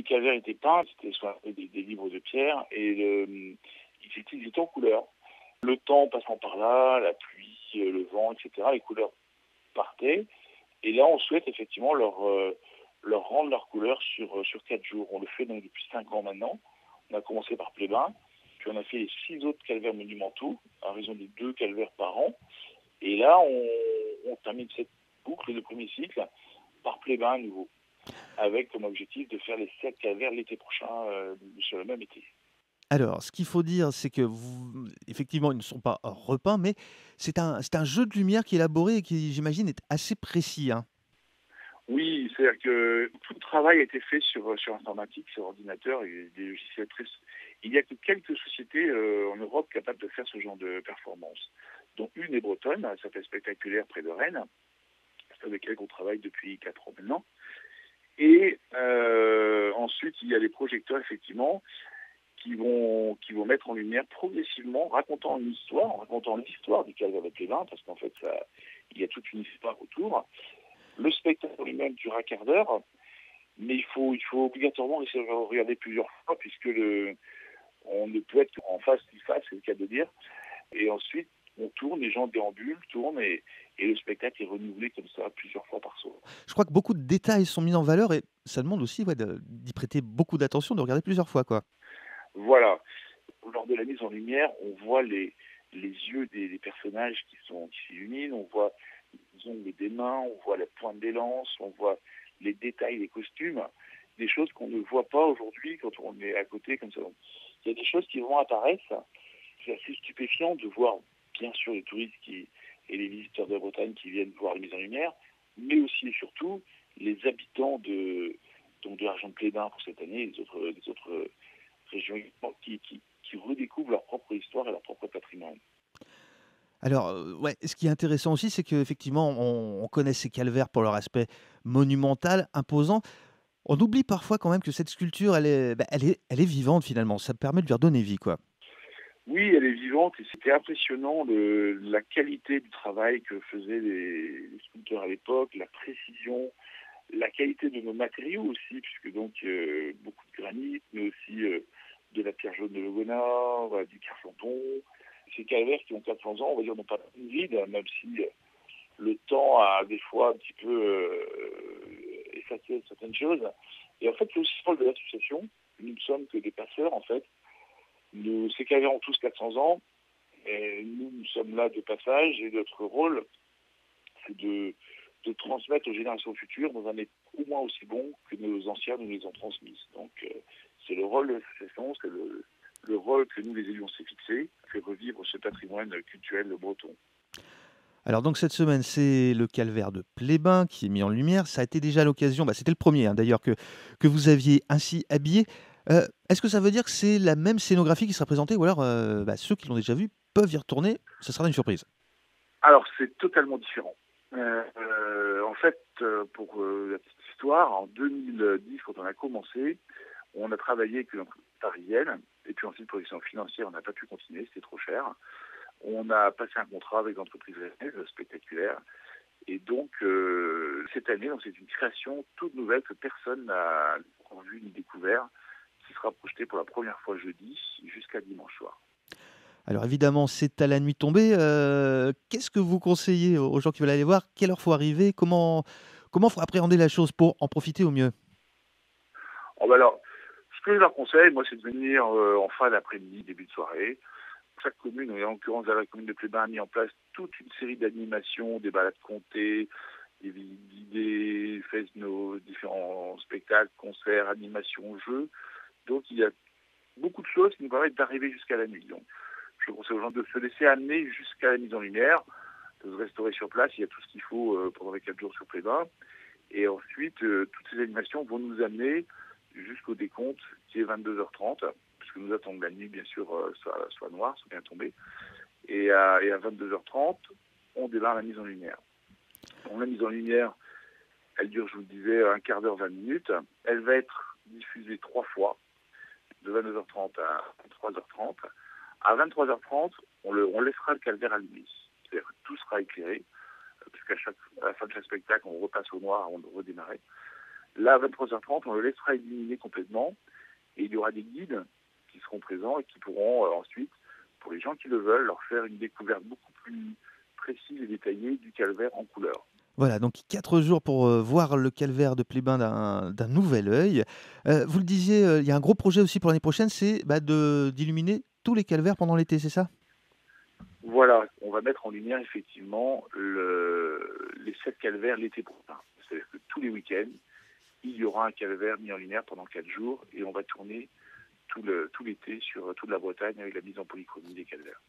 calvaires étaient peints, c'était soit des livres de pierre, et ils étaient en couleur. Le temps passant par là, la pluie, le vent, etc., les couleurs partaient. Et là, on souhaite effectivement leur rendre leur couleur sur 4 jours. On le fait donc depuis 5 ans maintenant. On a commencé par Plébin, puis on a fait les 6 autres calvaires monumentaux, à raison de 2 calvaires par an. Et là, on termine cette boucle de premier cycle par Plébin à nouveau, avec comme objectif de faire les 7 calvaires l'été prochain, sur le même été. Alors, ce qu'il faut dire, c'est que effectivement, ils ne sont pas repeints, mais c'est un jeu de lumière qui est élaboré et qui, j'imagine, est assez précis, hein? Oui, c'est-à-dire que tout le travail a été fait sur informatique, sur ordinateur et des logiciels très... Il n'y a que quelques sociétés en Europe capables de faire ce genre de performance. Donc une est bretonne, elle s'appelle Spectaculaire près de Rennes, c'est avec elle qu'on travaille depuis 4 ans maintenant. Et ensuite, il y a les projecteurs, effectivement, qui vont mettre en lumière progressivement, racontant l'histoire du calvaire de Plévin, parce qu'en fait, il y a toute une histoire autour. Le spectacle lui-même dure un quart d'heure, mais il faut obligatoirement essayer de regarder plusieurs fois, puisque on ne peut être qu'en face du face, c'est le cas de dire. Et ensuite, on tourne, les gens déambulent, tournent, et le spectacle est renouvelé comme ça plusieurs fois par soir. Je crois que beaucoup de détails sont mis en valeur et ça demande aussi, ouais, d'y prêter beaucoup d'attention, de regarder plusieurs fois, quoi. Voilà. Lors de la mise en lumière, on voit les yeux des personnages qui s'illuminent, on voit les ongles des mains, on voit la pointe des lances, on voit les détails des costumes, des choses qu'on ne voit pas aujourd'hui quand on est à côté comme ça. Donc, il y a des choses qui vont apparaître. C'est assez stupéfiant de voir, bien sûr, les touristes et les visiteurs de la Bretagne qui viennent voir les mises en lumière, mais aussi et surtout les habitants donc de l'argent de Plédin pour cette année, les autres régions qui redécouvrent leur propre histoire et leur propre patrimoine. Alors, ouais, ce qui est intéressant aussi, c'est qu'effectivement, on connaît ces calvaires pour leur aspect monumental, imposant. On oublie parfois quand même que cette sculpture, elle est vivante finalement. Ça permet de lui redonner vie, quoi. Oui, elle est vivante et c'était impressionnant la qualité du travail que faisaient les sculpteurs à l'époque, la précision, la qualité de nos matériaux aussi, puisque donc beaucoup de granit, mais aussi de la pierre jaune de Logona, du carchanton. Ces calvaires qui ont 400 ans, on va dire, n'ont pas de vide, même si le temps a des fois un petit peu effacé certaines choses. Et en fait, c'est aussi le rôle de l'association. Nous ne sommes que des passeurs, en fait. Ces calvaires ont tous 400 ans, et nous sommes là de passage, et notre rôle, c'est de transmettre aux générations futures dans un état au moins aussi bon que nos anciens nous les ont transmises. Donc, c'est le rôle de l'association, c'est le rôle que nous, les élus, on s'est fixé, c'est revivre ce patrimoine culturel breton. Alors donc cette semaine, c'est le calvaire de Plébin qui est mis en lumière. Ça a été déjà l'occasion, c'était le premier, hein, d'ailleurs, que vous aviez ainsi habillé. Est-ce que ça veut dire que c'est la même scénographie qui sera présentée ou alors ceux qui l'ont déjà vu peuvent y retourner? Ça sera une surprise. Alors, c'est totalement différent. En fait, pour la petite histoire, en 2010, quand on a commencé, on a travaillé avec une entreprise parisienne, et puis ensuite, pour des questions financières, on n'a pas pu continuer, c'était trop cher. On a passé un contrat avec l'entreprise rennaise, Spectaculaire, et donc, cette année, donc, c'est une création toute nouvelle que personne n'a encore vue ni découvert, qui sera projetée pour la première fois jeudi jusqu'à dimanche soir. Alors évidemment, c'est à la nuit tombée. Qu'est-ce que vous conseillez aux gens qui veulent aller voir? Quelle heure faut arriver? Comment faut appréhender la chose pour en profiter au mieux? Oh, bah alors, ce que je leur conseille, moi, c'est de venir en fin d'après-midi, début de soirée. Chaque commune, et en l'occurrence la commune de Plébin, a mis en place toute une série d'animations, des balades comptées, des visites guidées, fait nos différents spectacles, concerts, animations, jeux. Donc il y a beaucoup de choses qui nous permettent d'arriver jusqu'à la nuit. Donc je conseille aux gens de se laisser amener jusqu'à la mise en lumière, de se restaurer sur place. Il y a tout ce qu'il faut pendant les 4 jours sur Plébin. Et ensuite, toutes ces animations vont nous amener jusqu'au décompte qui est 22h30, puisque nous attendons que la nuit, bien sûr, soit noire, soit bien tombée. Et à 22h30, on démarre la mise en lumière. Donc, la mise en lumière, elle dure, je vous le disais, un quart d'heure, 20 minutes. Elle va être diffusée 3 fois, de 22h30 à 23h30. À 23h30, on laissera le calvaire allumé. C'est-à-dire que tout sera éclairé, puisqu'à la fin de chaque spectacle, on repasse au noir avant de redémarrer. Là, à 23h30, on le laissera illuminer complètement et il y aura des guides qui seront présents et qui pourront ensuite, pour les gens qui le veulent, leur faire une découverte beaucoup plus précise et détaillée du calvaire en couleur. Voilà, donc 4 jours pour, voir le calvaire de Plébain d'un nouvel œil. Vous le disiez, il y a un gros projet aussi pour l'année prochaine, c'est, bah, d'illuminer tous les calvaires pendant l'été, c'est ça? Voilà, on va mettre en lumière effectivement les 7 calvaires l'été prochain. C'est-à-dire que tous les week-ends, il y aura un calvaire mis en lumière pendant 4 jours et on va tourner tout l'été sur toute la Bretagne avec la mise en polychromie des calvaires.